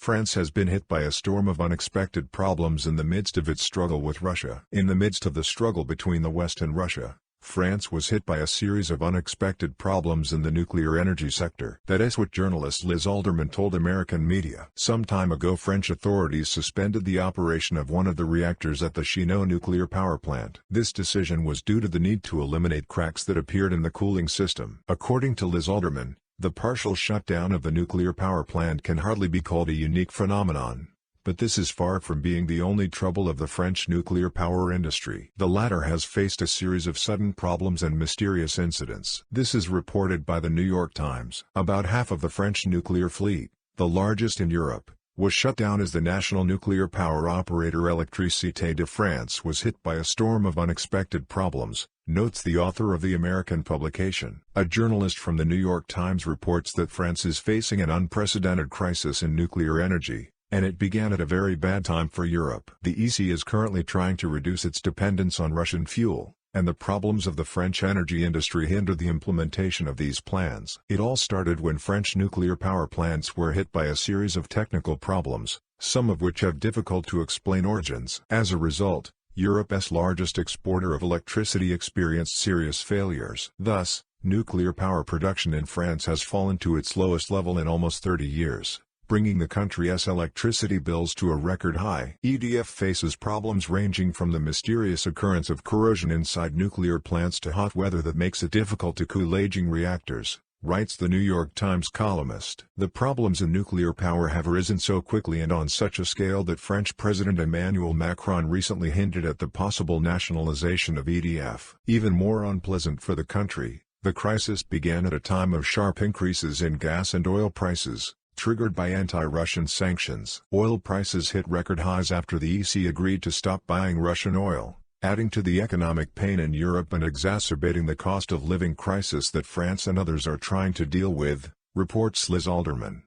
France has been hit by a storm of unexpected problems in the midst of its struggle with Russia. In the midst of the struggle between the West and Russia, France was hit by a series of unexpected problems in the nuclear energy sector. That is what journalist Liz Alderman told American media. Some time ago, French authorities suspended the operation of one of the reactors at the Chinon nuclear power plant. This decision was due to the need to eliminate cracks that appeared in the cooling system. According to Liz Alderman, the partial shutdown of the nuclear power plant can hardly be called a unique phenomenon, but this is far from being the only trouble of the French nuclear power industry. The latter has faced a series of sudden problems and mysterious incidents. This is reported by the New York Times. About half of the French nuclear fleet, the largest in Europe, was shut down as the national nuclear power operator Électricité de France was hit by a storm of unexpected problems, notes the author of the American publication. A journalist from the New York Times reports that France is facing an unprecedented crisis in nuclear energy, and it began at a very bad time for Europe. The EC is currently trying to reduce its dependence on Russian fuel, and the problems of the French energy industry hinder the implementation of these plans. It all started when French nuclear power plants were hit by a series of technical problems, some of which have difficult to explain origins. As a result, Europe's largest exporter of electricity experienced serious failures. Thus, nuclear power production in France has fallen to its lowest level in almost 30 years, bringing the country's electricity bills to a record high. EDF faces problems ranging from the mysterious occurrence of corrosion inside nuclear plants to hot weather that makes it difficult to cool aging reactors, writes the New York Times columnist. The problems in nuclear power have arisen so quickly and on such a scale that French President Emmanuel Macron recently hinted at the possible nationalization of EDF. Even more unpleasant for the country, the crisis began at a time of sharp increases in gas and oil prices, triggered by anti-Russian sanctions. Oil prices hit record highs after the EC agreed to stop buying Russian oil, adding to the economic pain in Europe and exacerbating the cost of living crisis that France and others are trying to deal with, reports Liz Alderman.